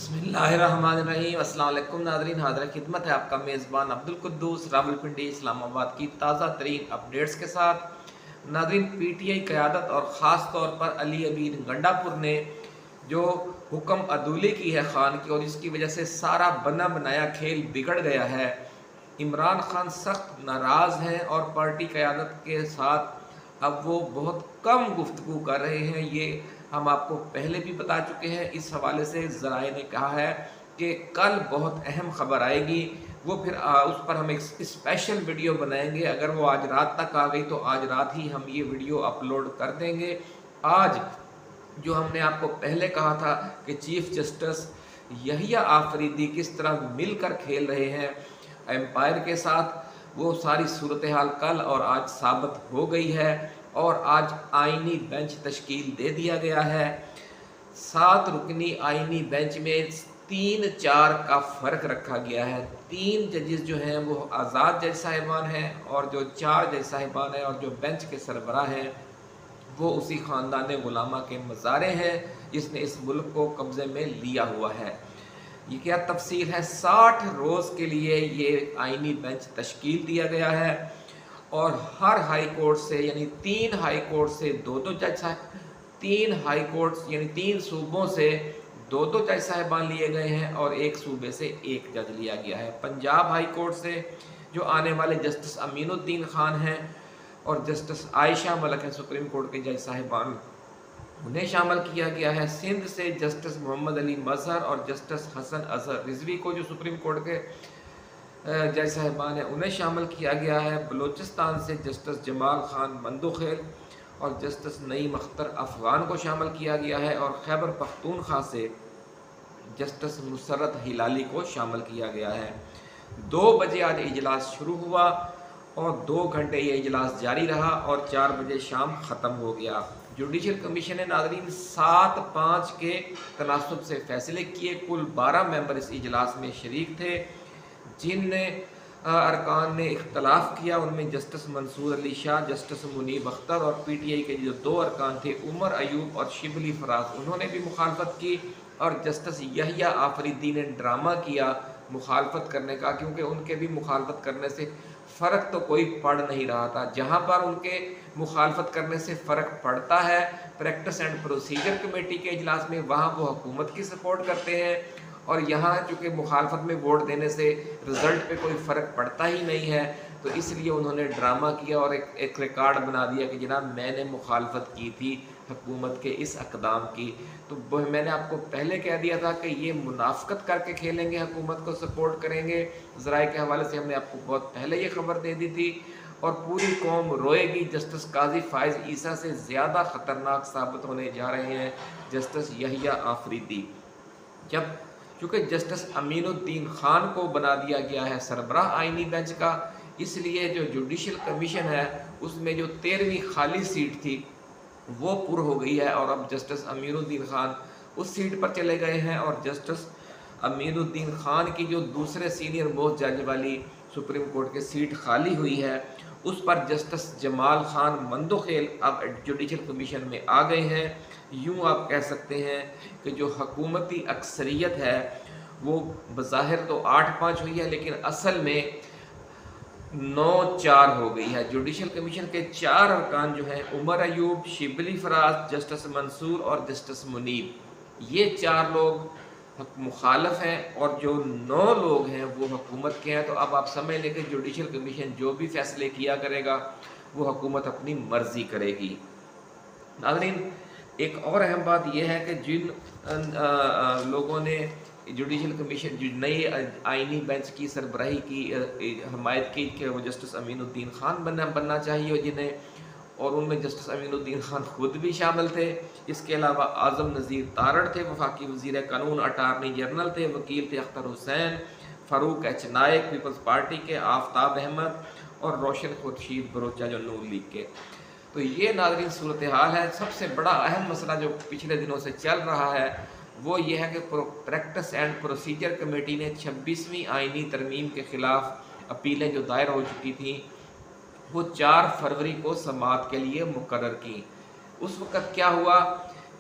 बिस्मिल्लाहिर्रहमानिर्रहीम। अस्सलाम वालेकुम नाज़रीन, हाज़िर खिदमत है आपका मेज़बान अब्दुल कुद्दूस रावलपिंडी इस्लामाबाद की ताज़ा तरीन अपडेट्स के साथ। नाज़रीन, पीटीआई क़यादत और ख़ास तौर पर अली अमीन गंडापुर ने जो हुक्म अदूली की है खान की, और इसकी वजह से सारा बना बनाया खेल बिगड़ गया है। इमरान खान सख्त नाराज़ हैं और पार्टी क़यादत के साथ अब वो बहुत कम गुफ्तगू कर रहे हैं। ये हम आपको पहले भी बता चुके हैं। इस हवाले से ज़राए ने कहा है कि कल बहुत अहम खबर आएगी, वो फिर उस पर हम एक स्पेशल वीडियो बनाएंगे। अगर वो आज रात तक आ गई तो आज रात ही हम ये वीडियो अपलोड कर देंगे। आज जो हमने आपको पहले कहा था कि चीफ जस्टिस यहिया आफरीदी किस तरह मिलकर खेल रहे हैं एम्पायर के साथ, वो सारी सूरत हाल कल और आज साबित हो गई है। और आज आईनी बेंच तश्कील दे दिया गया है। 7 रुकनी आईनी बेंच में 3-4 का फ़र्क रखा गया है। 3 जजेस जो हैं वो आज़ाद जज साहिबान हैं, और जो 4 जज साहिबान हैं और जो बेंच के सरबराह हैं वो उसी ख़ानदान गुलामा के मज़ारे हैं जिसने इस मुल्क को कब्ज़े में लिया हुआ है। ये क्या तफसील है? 60 रोज़ के लिए ये आईनी बेंच तश्कील दिया गया है, और हर हाई कोर्ट से यानी 3 हाई कोर्ट से 2-2 जज साहब, 3 हाई कोर्ट यानी 3 सूबों से 2-2 जज साहिबान लिए गए हैं, और एक सूबे से एक जज लिया गया है। पंजाब हाई कोर्ट से जो आने वाले जस्टिस अमीनुद्दीन खान हैं और जस्टिस आयशा मलिक हैं सुप्रीम कोर्ट के जज साहिबान, उन्हें शामिल किया गया है। सिंध से जस्टिस मोहम्मद अली मजहर और जस्टिस हसन अजहर रिजवी को जो सुप्रीम कोर्ट के जज साहिबान हैं उन्हें शामिल किया गया है। बलूचिस्तान से जस्टिस जमाल खान मंदुखेल और जस्टिस नईम अख्तर अफ़गान को शामिल किया गया है, और खैबर पख्तूनख्वा से जस्टिस मुसर्रत हिलाली को शामिल किया गया है। 2 बजे आज इजलास शुरू हुआ और 2 घंटे ये इजलास जारी रहा, और 4 बजे शाम ख़त्म हो गया। जुडिशल कमीशन ने नाज़रीन 7-5 के तनासुब से फ़ैसले किए। कुल 12 मेंबर इस इजलास में शरीक थे। जिन अरकान ने इख्तलाफ किया उनमें जस्टिस मंसूर अली शाह, जस्टिस मुनीब अख्तर और पीटीआई के जो 2 अरकान थे उमर अयूब और शिबली फराज, उन्होंने भी मुखालफत की। और जस्टिस यहिया आफरीदी ने ड्रामा किया मुखालफत करने का, क्योंकि उनके भी मुखालफत करने से फ़र्क तो कोई पड़ नहीं रहा था। जहाँ पर उनके मुखालफत करने से फ़र्क पड़ता है प्रैक्टिस एंड प्रोसीजर कमेटी के इजलास में, वहाँ वो हुकूमत की सपोर्ट करते हैं, और यहाँ चूँकि मुखालफत में वोट देने से रिज़ल्ट पे कोई फ़र्क पड़ता ही नहीं है, तो इसलिए उन्होंने ड्रामा किया और एक रिकॉर्ड बना दिया कि जनाब मैंने मुखालफत की थी हुकूमत के इस अक़दाम की। तो मैंने आपको पहले कह दिया था कि ये मुनाफ़क़त करके खेलेंगे, हुकूमत को सपोर्ट करेंगे। ज़राए के हवाले से हमने आपको बहुत पहले ये खबर दे दी थी, और पूरी कौम रोएगी। जस्टिस काजी फ़ाइज़ ईसा से ज़्यादा ख़तरनाक साबित होने जा रहे हैं जस्टिस यहिया आफरीदी। जब चूँकि जस्टिस अमीनुद्दीन खान को बना दिया गया है सरबराह आईनी बेंच का, इसलिए जो जुडिशल कमीशन है उसमें जो 13वीं खाली सीट थी वो पुर हो गई है, और अब जस्टिस अमीनुद्दीन खान उस सीट पर चले गए हैं। और जस्टिस अमीनुद्दीन खान की जो दूसरे सीनियर मोस्ट जज वाली सुप्रीम कोर्ट की सीट खाली हुई है उस पर जस्टिस जमाल खान मंदुखेल अब जुडिशल कमीशन में आ गए हैं। यूँ आप कह सकते हैं कि जो हुकूमती अक्सरियत है वो बज़ाहिर तो 8-5 हुई है, लेकिन असल में 9-4 हो गई है। जुडिशल कमीशन के 4 अरकान जो हैं उमर अयूब, शिबली फराज, जस्टिस मंसूर और जस्टिस मुनीब, ये 4 लोग मुखालफ हैं, और जो 9 लोग हैं वो हुकूमत के हैं। तो अब आप समझ लें कि जुडिशल कमीशन जो भी फैसले किया करेगा वो हुकूमत अपनी मर्ज़ी करेगी। नाज़रीन, एक और अहम बात यह है कि जिन लोगों ने जुडिशल कमीशन जो नई आईनी बेंच की सरबराही की हमायत की कि वो जस्टिस अमीनुद्दीन खान बनना चाहिए जिन्हें, और उनमें जस्टिस अमीनुद्दीन खान खुद भी शामिल थे। इसके अलावा आज़म नज़ीर तारड़ थे, वफाकी वज़ीर कानून, अटारनी जनरल थे, वकील थे अख्तर हुसैन, फ़ारूक एच नायक पीपल्स पार्टी के, आफ्ताब अहमद और रोशन खुर्शीद बरोचा जो नून लीग के। तो ये नाज़रीन सूरत हाल है। सबसे बड़ा अहम मसला जो पिछले दिनों से चल रहा है वो ये है कि प्रैक्टिस एंड प्रोसीजर कमेटी ने 26वीं आईनी तरमीम के ख़िलाफ़ अपीलें जो दायर हो चुकी थी वो 4 फरवरी को समाअत के लिए मुकर्रर की। उस वक़्त क्या हुआ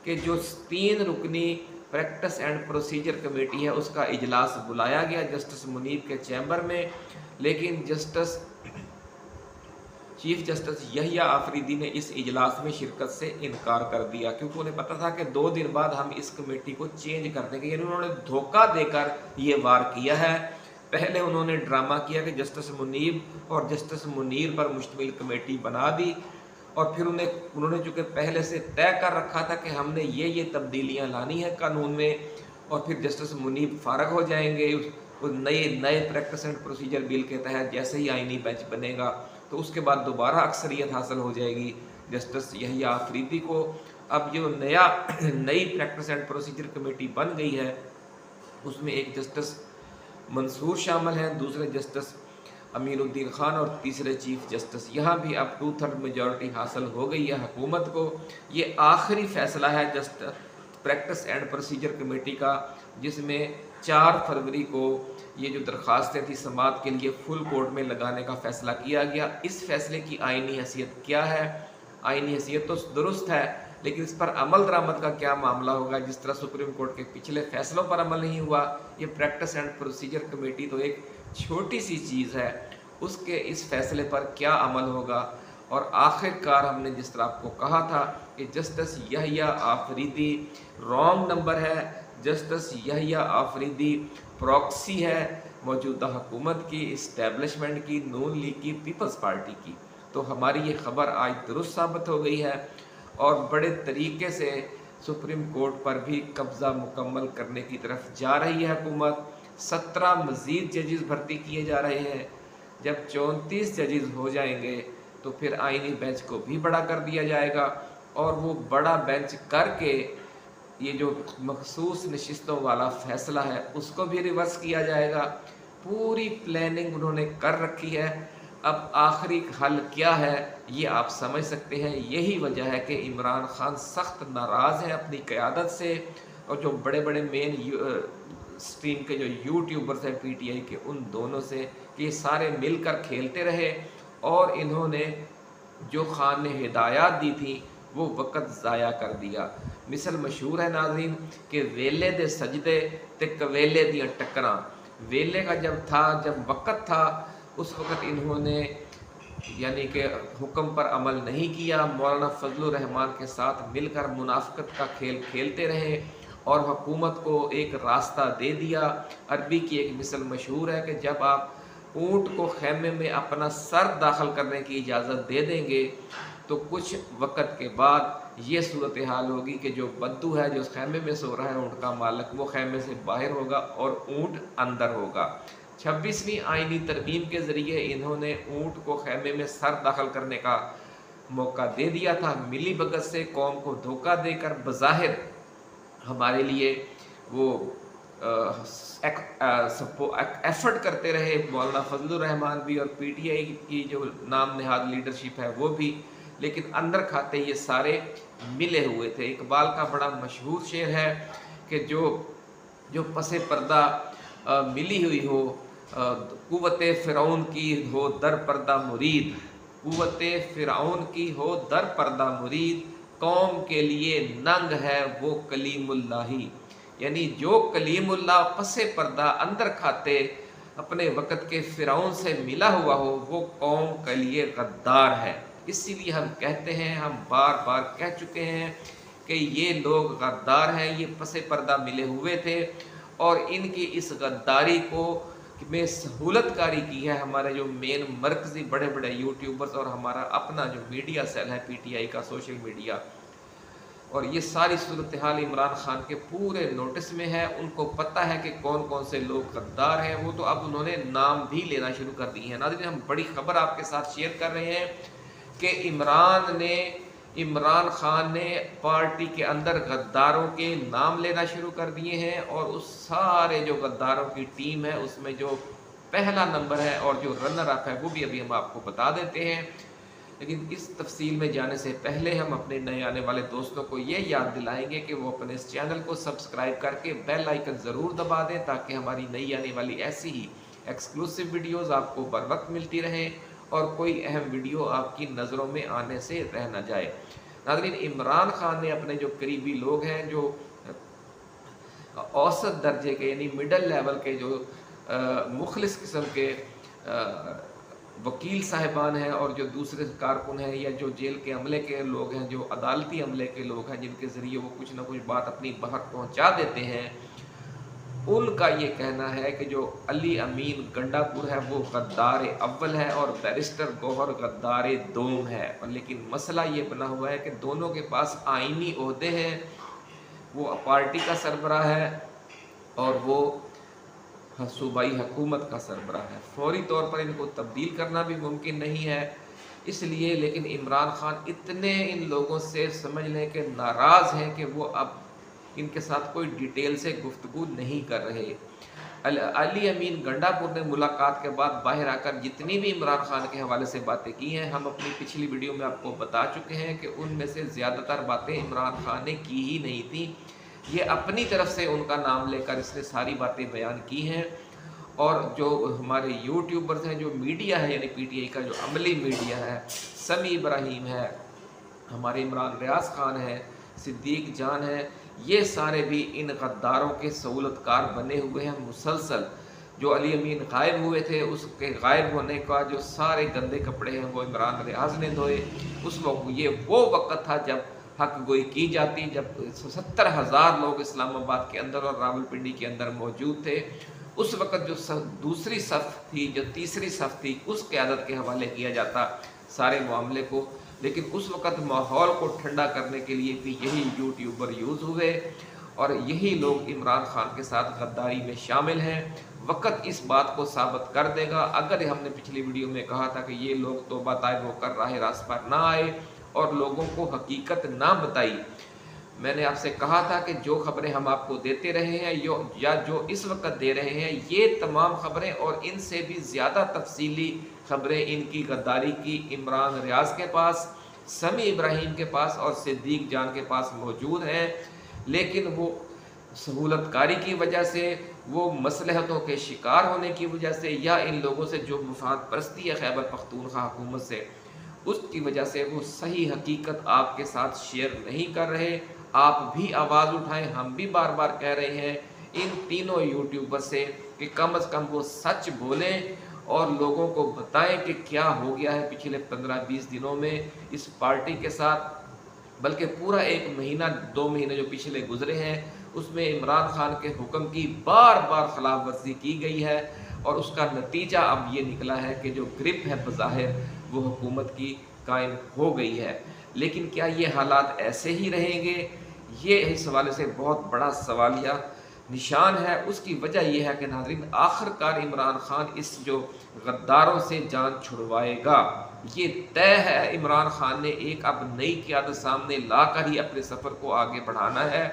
कि जो 3 रुकनी प्रैक्टिस एंड प्रोसीजर कमेटी है उसका इजलास बुलाया गया जस्टिस मुनीब के चैम्बर में, लेकिन चीफ जस्टिस यहिया आफरीदी ने इस इजलास में शिरकत से इनकार कर दिया, क्योंकि उन्हें पता था कि 2 दिन बाद हम इस कमेटी को चेंज कर देंगे। यानी उन्होंने धोखा देकर ये वार किया है। पहले उन्होंने ड्रामा किया कि जस्टिस मुनीब और जस्टिस मुनीर पर मुश्तमिल कमेटी बना दी, और फिर उन्होंने चूँकि पहले से तय कर रखा था कि हमने ये तब्दीलियाँ लानी है कानून में, और फिर जस्टिस मुनीब फारग हो जाएंगे उस नए प्रैक्टिस एंड प्रोसीजर बिल के तहत जैसे ही आईनी बेंच बनेगा, तो उसके बाद दोबारा अक्सरियत हासिल हो जाएगी जस्टिस यहिया आफरीदी को। अब जो नई प्रैक्टिस एंड प्रोसीजर कमेटी बन गई है उसमें एक जस्टिस मंसूर शामिल हैं, दूसरे जस्टिस अमीनुद्दीन खान और तीसरे चीफ जस्टिस। यहाँ भी अब 2/3 मेजॉरिटी हासिल हो गई है हुकूमत को। ये आखिरी फैसला है प्रैक्टिस एंड प्रोसीजर कमेटी का, जिसमें 4 फरवरी को ये जो दरख्वास्तें थी समाअत के लिए फुल कोर्ट में लगाने का फ़ैसला किया गया। इस फैसले की आइनी हैसियत क्या है? आइनी हैसियत तो दुरुस्त है, लेकिन इस पर अमल दरामद का क्या मामला होगा? जिस तरह सुप्रीम कोर्ट के पिछले फैसलों पर अमल नहीं हुआ, ये प्रैक्टिस एंड प्रोसीजर कमेटी तो एक छोटी सी चीज़ है, उसके इस फैसले पर क्या अमल होगा? और आखिरकार हमने जिस तरह आपको कहा था कि justice Yahya Afridi wrong number है, जस्टिस यहिया आफरीदी प्रॉक्सी है मौजूदा हुकूमत की, इस्टेब्लिशमेंट की, नून लीग की, पीपल्स पार्टी की। तो हमारी ये खबर आज दुरुस्त साबित हो गई है और बड़े तरीके से सुप्रीम कोर्ट पर भी कब्ज़ा मुकम्मल करने की तरफ जा रही है हुकूमत। 17 मज़ीद जजेस भर्ती किए जा रहे हैं। जब 34 जजेस हो जाएंगे तो फिर आईनी बेंच को भी बड़ा कर दिया जाएगा, और वो बड़ा बेंच करके ये जो मखसूस नशिस्तों वाला फ़ैसला है उसको भी रिवर्स किया जाएगा। पूरी प्लानिंग उन्होंने कर रखी है। अब आखिरी हल क्या है ये आप समझ सकते हैं। यही वजह है कि इमरान खान सख्त नाराज़ है अपनी क़यादत से, और जो बड़े बड़े मेन स्ट्रीम के जो यूट्यूबर्स हैं PTI के, उन दोनों से, कि ये सारे मिलकर खेलते रहे और इन्होंने जो खान ने हिदायत दी थी वो वक़्त ज़ाया कर दिया। मिसल मशहूर है नाज़रीन कि वेले दे सजदे ते कवेले दियां टक्करां। वेले का जब वक़्त था उस वक़्त इन्होंने यानी कि हुक्म पर अमल नहीं किया, मौलाना फजलुर रहमान के साथ मिलकर मुनाफिकत का खेल खेलते रहे और हुकूमत को एक रास्ता दे दिया। अरबी की एक मिसल मशहूर है कि जब आप ऊँट को खैमे में अपना सर दाखिल करने की इजाज़त दे देंगे तो कुछ वक़्त के बाद ये सूरत हाल होगी कि जो बद्दू है जो खैमे में सो रहा है ऊँट का मालिक, वो खैमे से बाहर होगा और ऊँट अंदर होगा। 26वीं आईनी तरमीम के ज़रिए इन्होंने ऊँट को खैमे में सर दाखिल करने का मौका दे दिया था। मिली भगत से कौम को धोखा देकर बज़ाहिर हमारे लिए वो एफर्ट करते रहे मौलाना फजलुर रहमान भी और PTI की जो नाम नहाद लीडरशिप है वो भी, लेकिन अंदर खाते ये सारे मिले हुए थे। इकबाल का बड़ा मशहूर शेर है कि जो पसे पर्दा मिली हुई हो, कुव्वते फ़िरौन की हो दर पर्दा मुरीद, कुव्वते फ़िरौन की हो दर पर्दा मुरीद, कौम के लिए नंग है वो कलीमुल्लाही। यानी जो कलीमुल्लाह पसे पर्दा अंदर खाते अपने वक़्त के फ़िरौन से मिला हुआ हो, वो कौम के लिए गद्दार है। इसीलिए हम कहते हैं, हम बार बार कह चुके हैं कि ये लोग गद्दार हैं, ये पसे पर्दा मिले हुए थे और इनकी इस गद्दारी को में सहूलतकारी की है हमारे जो मेन मरकज़ी बड़े बड़े यूट्यूबर्स और हमारा अपना जो मीडिया सेल है PTI का, सोशल मीडिया। और ये सारी सूरत हाल इमरान खान के पूरे नोटिस में है। उनको पता है कि कौन कौन से लोग गद्दार हैं, वो तो अब उन्होंने नाम भी लेना शुरू कर दिए हैं। नाज़रीन, हम बड़ी खबर आपके साथ शेयर कर रहे हैं कि इमरान खान ने पार्टी के अंदर गद्दारों के नाम लेना शुरू कर दिए हैं, और उस सारे जो गद्दारों की टीम है उसमें जो पहला नंबर है और जो रनर अप है वो भी अभी हम आपको बता देते हैं। लेकिन इस तफसील में जाने से पहले हम अपने नए आने वाले दोस्तों को ये याद दिलाएंगे कि वो अपने इस चैनल को सब्सक्राइब करके बेल आइकन ज़रूर दबा दें, ताकि हमारी नई आने वाली ऐसी ही एक्सक्लूसिव वीडियोज़ आपको बर वक्त मिलती रहें और कोई अहम वीडियो आपकी नज़रों में आने से रह न जाए। नाज़रीन, इमरान खान ने अपने जो करीबी लोग हैं, जो औसत दर्जे के यानी मिडल लेवल के जो मुखलिस किस्म के वकील साहिबान हैं और जो दूसरे कारकुन हैं या जो जेल के अमले के लोग हैं, जो अदालती अमले के लोग हैं, जिनके ज़रिए वो कुछ ना कुछ बात अपनी बाहर पहुंचा देते हैं, उनका ये कहना है कि जो अली अमीन गंडापुर है वो गद्दार अव्वल है और बैरिस्टर गौहर गद्दार दोम है। और लेकिन मसला ये बना हुआ है कि दोनों के पास आईनी ओहदे हैं, वो पार्टी का सरबराह है और वो सूबाई हुकूमत का सरबराह है। फौरी तौर पर इनको तब्दील करना भी मुमकिन नहीं है, इसलिए लेकिन इमरान खान इतने इन लोगों से समझ लें कि नाराज़ हैं कि वो अब इनके साथ कोई डिटेल से गुफ्तगू नहीं कर रहे। अली अमीन गंडापुर ने मुलाकात के बाद बाहर आकर जितनी भी इमरान खान के हवाले से बातें की हैं, हम अपनी पिछली वीडियो में आपको बता चुके हैं कि उनमें से ज़्यादातर बातें इमरान खान ने की ही नहीं थी। ये अपनी तरफ से उनका नाम लेकर इसने सारी बातें बयान की हैं। और जो हमारे यूट्यूबर्स हैं, जो मीडिया है यानी पीटीआई का जो अमली मीडिया है, समी इब्राहिम है, हमारे इमरान रियाज खान है, सिद्दीक जान है, ये सारे भी इन गद्दारों के सहूलतकार बने हुए हैं मुसलसल। जो अली अमीन गायब हुए थे, उसके गायब होने का जो सारे गंदे कपड़े हैं वो इमरान रियाज ने धोए। उस वक्त ये वो वक्त था जब हक गोई की जाती, जब 70,000 लोग इस्लामाबाद के अंदर और रावलपिंडी के अंदर मौजूद थे। उस वक्त जो दूसरी सफ़ थी, जो तीसरी सफ़ थी, उस क़यादत के हवाले किया जाता सारे मामले को। लेकिन उस वक़्त माहौल को ठंडा करने के लिए भी यही यूट्यूबर यूज़ हुए और यही लोग इमरान खान के साथ गद्दारी में शामिल हैं। वक़्त इस बात को साबित कर देगा। अगर हमने पिछली वीडियो में कहा था कि ये लोग तौबा ताइब होकर राह रास्त पर ना आए और लोगों को हकीकत ना बताई, मैंने आपसे कहा था कि जो खबरें हम आपको देते रहे हैं या जो इस वक्त दे रहे हैं, ये तमाम खबरें और इनसे भी ज़्यादा तफसीली खबरें इनकी गद्दारी की इमरान रियाज के पास, समी इब्राहिम के पास और सिद्दीक जान के पास मौजूद हैं। लेकिन वो सहूलतकारी की वजह से, वो मसलहतों के शिकार होने की वजह से, या इन लोगों से जो मुफाद परस्ती है खैबर पख्तूनख्वा हुकूमत से, उसकी वजह से वो सही हकीकत आपके साथ शेयर नहीं कर रहे। आप भी आवाज़ उठाएं, हम भी बार बार कह रहे हैं इन तीनों यूट्यूबर से कि कम से कम वो सच बोलें और लोगों को बताएं कि क्या हो गया है पिछले 15-20 दिनों में इस पार्टी के साथ। बल्कि पूरा 1 महीना 2 महीने जो पिछले गुजरे हैं, उसमें इमरान खान के हुक्म की बार बार खिलाफ वर्जी की गई है और उसका नतीजा अब ये निकला है कि जो ग्रिप है बज़ाहिर वो हुकूमत की कायम हो गई है। लेकिन क्या ये हालात ऐसे ही रहेंगे? ये इस हवाले से बहुत बड़ा सवालिया निशान है। उसकी वजह यह है कि नाज़रीन, आखिरकार इमरान खान इस जो गद्दारों से जान छुड़वाएगा, ये तय है। इमरान खान ने एक अब नई क़यादत सामने ला कर ही अपने सफ़र को आगे बढ़ाना है,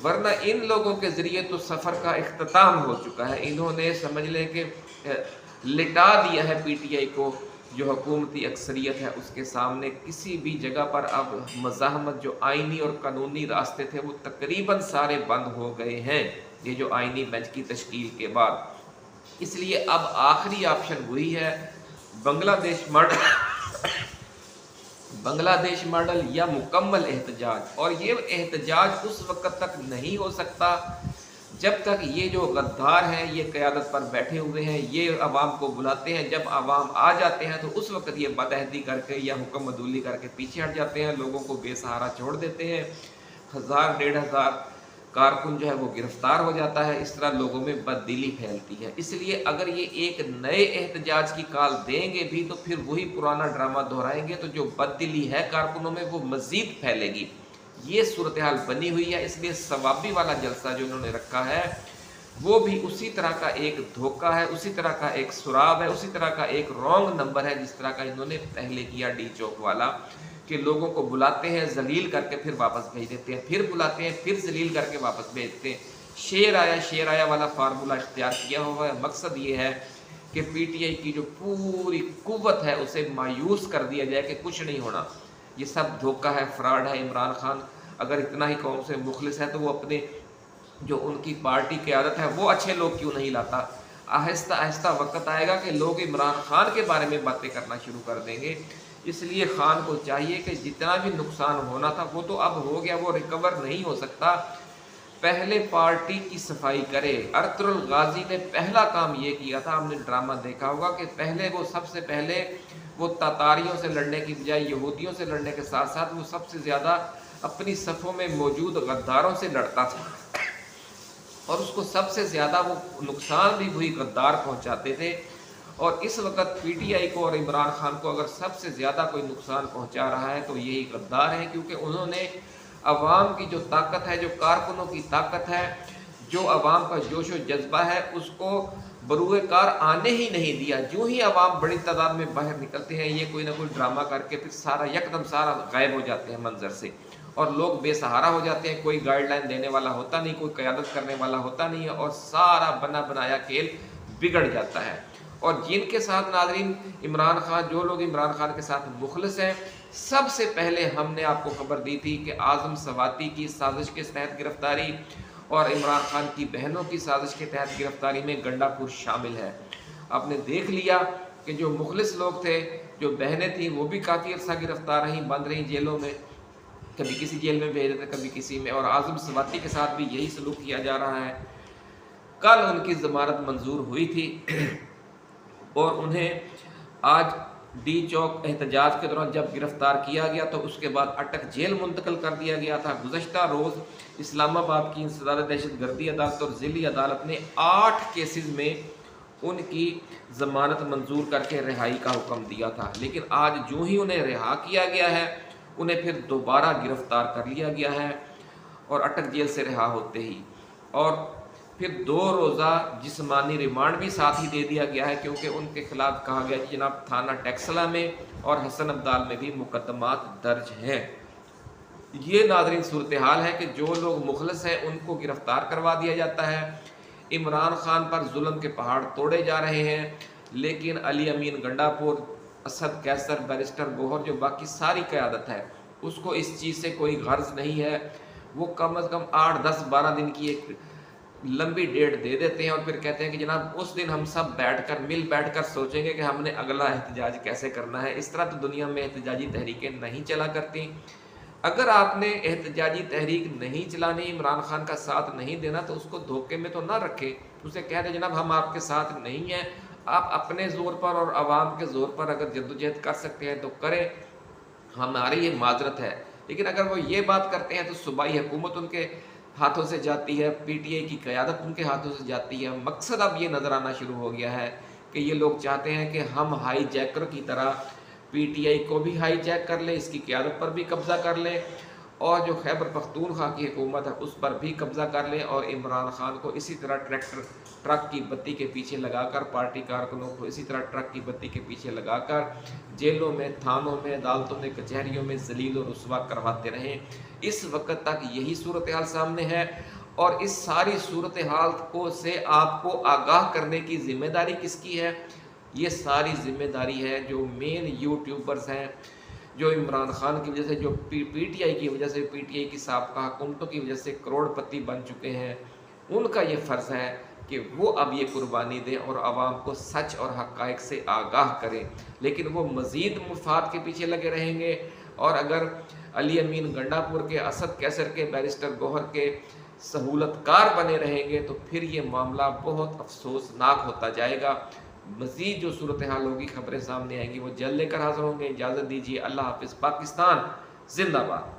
वरना इन लोगों के ज़रिए तो सफ़र का इख्तिताम हो चुका है। इन्होंने समझ लें कि लिटा दिया है पीटीआई को, जो हुकूमती अक्सरियत है उसके सामने। किसी भी जगह पर अब मज़ाहमत, जो आइनी और कानूनी रास्ते थे, वो तकरीबन सारे बंद हो गए हैं ये जो आइनी बेंच की तश्कील के बाद। इसलिए अब आखिरी ऑप्शन वही है, बांग्लादेश मॉडल या मुकम्मल एहतजाज। और ये एहतजाज उस वक्त तक नहीं हो सकता जब तक ये जो गद्दार हैं, ये क़यादत पर बैठे हुए हैं, ये अवाम को बुलाते हैं। जब अवाम आ जाते हैं तो उस वक्त ये बदअहदी करके या हुक्म अदूली करके पीछे हट जाते हैं, लोगों को बेसहारा छोड़ देते हैं। 1000-1500 कारकुन जो है वो गिरफ्तार हो जाता है। इस तरह लोगों में बददिली फैलती है। इसलिए अगर ये एक नए एहतजाज की कॉल देंगे भी तो फिर वही पुराना ड्रामा दोहराएंगे, तो जो बददिली है कारकुनों में वो मज़ीद फैलेगी। ये सूरत हाल बनी हुई है। इसलिए सवाबी वाला जलसा जो इन्होंने रखा है वो भी उसी तरह का एक धोखा है, उसी तरह का एक सुराब है, उसी तरह का एक रॉन्ग नंबर है जिस तरह का इन्होंने पहले किया डी चौक वाला, कि लोगों को बुलाते हैं, जलील करके फिर वापस भेज देते हैं, फिर बुलाते हैं, फिर जलील करके वापस भेजते हैं। शेर आया वाला फार्मूला इख्तियार किया हुआ है। मकसद ये है कि पीटीआई की जो पूरी कुव्वत है उसे मायूस कर दिया जाए कि कुछ नहीं होना। ये सब धोखा है, फ्रॉड है। इमरान खान अगर इतना ही कौम से मुखलिस है तो वो अपने जो उनकी पार्टी की आदत है वो अच्छे लोग क्यों नहीं लाता। आहिस्ता आहिस्ता वक्त आएगा कि लोग इमरान खान के बारे में बातें करना शुरू कर देंगे। इसलिए खान को चाहिए कि जितना भी नुकसान होना था वो तो अब हो गया, वो रिकवर नहीं हो सकता। پہلے پارٹی کی صفائی کرے۔ ارطغرل غازی نے پہلا کام یہ کیا تھا، ہم نے ڈرامہ دیکھا ہوگا کہ پہلے وہ سب سے پہلے وہ تاتاریوں سے لڑنے کی بجائے یہودیوں سے لڑنے کے ساتھ ساتھ وہ سب سے زیادہ اپنی صفوں میں موجود غداروں سے لڑتا تھا، اور اس کو سب سے زیادہ وہ نقصان بھی وہی غدار پہنچاتے تھے۔ اور اس وقت پی ٹی آئی کو اور عمران خان کو اگر سب سے زیادہ کوئی نقصان پہنچا رہا ہے تو یہی غدار ہیں، کیونکہ انہوں نے عوام کی جو طاقت ہے، جو کارکنوں کی طاقت ہے، جو عوام کا جوش و جذبہ ہے، اس کو بروئے کار آنے ہی نہیں دیا۔ جو ہی عوام بڑی تعداد میں باہر نکلتے ہیں، یہ کوئی نہ کوئی ڈرامہ کر کے پھر سارا یکدم سارا غائب ہو جاتے ہیں منظر سے، اور لوگ بے سہارا ہو جاتے ہیں۔ کوئی گائیڈ لائن دینے والا ہوتا نہیں، کوئی قیادت کرنے والا ہوتا نہیں ہے، اور سارا بنا بنایا کھیل بگڑ جاتا ہے۔ اور جن کے ساتھ ناظرین عمران خان، جو لوگ عمران خان کے ساتھ مخلص ہیں، سب سے پہلے ہم نے آپ کو خبر دی تھی کہ اعظم سواتی کی سازش کے تحت گرفتاری اور عمران خان کی بہنوں کی سازش کے تحت گرفتاری میں گنڈا پور شامل ہے۔ آپ نے دیکھ لیا کہ جو مخلص لوگ تھے، جو بہنیں تھیں، وہ بھی کافی عرصہ گرفتار رہیں، بند رہیں جیلوں میں، کبھی کسی جیل میں بھیج دیتے، کبھی کسی میں، اور اعظم سواتی کے ساتھ بھی یہی سلوک کیا جا رہا ہے۔ کل ان کی ضمانت منظور ہوئی تھی اور انہیں آج ڈی چوک احتجاج کے دوران جب گرفتار کیا گیا تو اس کے بعد اٹک جیل منتقل کر دیا گیا تھا۔ گزشتہ روز اسلام آباد کی انسداد دہشت گردی عدالت اور ضلعی عدالت نے 8 کیسز میں ان کی ضمانت منظور کر کے رہائی کا حکم دیا تھا، لیکن آج جو ہی انہیں رہا کیا گیا ہے، انہیں پھر دوبارہ گرفتار کر لیا گیا ہے، اور اٹک جیل سے رہا ہوتے ہی، اور پھر 2 روزہ جسمانی ریمانڈ بھی ساتھ ہی دے دیا گیا ہے، کیونکہ ان کے خلاف کہا گیا کہ جناب تھانہ ٹیکسلا میں اور حسن عبدال میں بھی مقدمات درج ہیں۔ یہ ناظرین صورتحال ہے کہ جو لوگ مخلص ہیں ان کو گرفتار کروا دیا جاتا ہے، عمران خان پر ظلم کے پہاڑ توڑے جا رہے ہیں، لیکن علی امین گنڈا پور، اسد قیصر، بیرسٹر گوہر، جو باقی ساری قیادت ہے، اس کو اس چیز سے کوئی غرض نہیں ہے۔ وہ کم از کم 8 10 12 دن کی ایک لمبی ڈیٹ دے دیتے ہیں اور پھر کہتے ہیں کہ جناب اس دن ہم سب مل بیٹھ کر سوچیں گے کہ ہم نے اگلا احتجاج کیسے کرنا ہے۔ اس طرح تو دنیا میں احتجاجی تحریکیں نہیں چلا کرتی۔ اگر آپ نے احتجاجی تحریک نہیں چلانی، عمران خان کا ساتھ نہیں دینا، تو اس کو دھوکے میں تو نہ رکھے، اسے کہہ دیں جناب ہم آپ کے ساتھ نہیں ہیں، آپ اپنے زور پر اور عوام کے زور پر اگر جدوجہد کر سکتے ہیں تو کریں، ہماری یہ معذرت ہے۔ لیکن اگر وہ یہ بات کرتے ہیں تو صوبائی حکومت ان کے ہاتھوں سے جاتی ہے، پی ٹی آئی کی قیادت ان کے ہاتھوں سے جاتی ہے۔ مقصد اب یہ نظر آنا شروع ہو گیا ہے کہ یہ لوگ چاہتے ہیں کہ ہم ہائی جیکر کی طرح پی ٹی آئی کو بھی ہائی جیک کر لیں، اس کی قیادت پر بھی قبضہ کر لیں، اور جو خیبر پختونخوا کی حکومت ہے اس پر بھی قبضہ کر لیں، اور عمران خان کو اسی طرح ٹرک کی بتی کے پیچھے لگا کر، پارٹی کارکنوں کو اسی طرح ٹرک کی بتی کے پیچھے لگا کر جیلوں میں، تھانوں میں، عدالتوں میں، کچہریوں میں ذلیل و رسوا کرواتے رہیں۔ اس وقت تک یہی صورتحال سامنے ہے، اور اس ساری صورتحال سے آپ کو آگاہ کرنے کی ذمہ داری کس کی ہے؟ یہ ساری ذمہ داری ہے جو مین یوٹیوبرز ہیں، جو عمران خان کی وجہ سے، جو پی ٹی آئی کی وجہ سے، پی ٹی آئی کی سابقہ حکومتوں کی وجہ سے کروڑ پتی بن چکے ہیں، ان کا یہ فرض ہے کہ وہ اب یہ قربانی دیں اور عوام کو سچ اور حقائق سے آگاہ کریں۔ لیکن وہ مزید مفاد کے پیچھے لگے رہیں گے، اور اگر علی امین گنڈا پور کے، اسد قیصر کے، بیرسٹر گوہر کے سہولت کار بنے رہیں گے تو پھر یہ معاملہ بہت افسوسناک ہوتا جائے گا۔ مزید جو صورتحال ہوگی، خبریں سامنے آئیں گی، وہ جلد لے کر حاضر ہوں گے۔ اجازت دیجیے، اللہ حافظ۔ پاکستان زندہ باد۔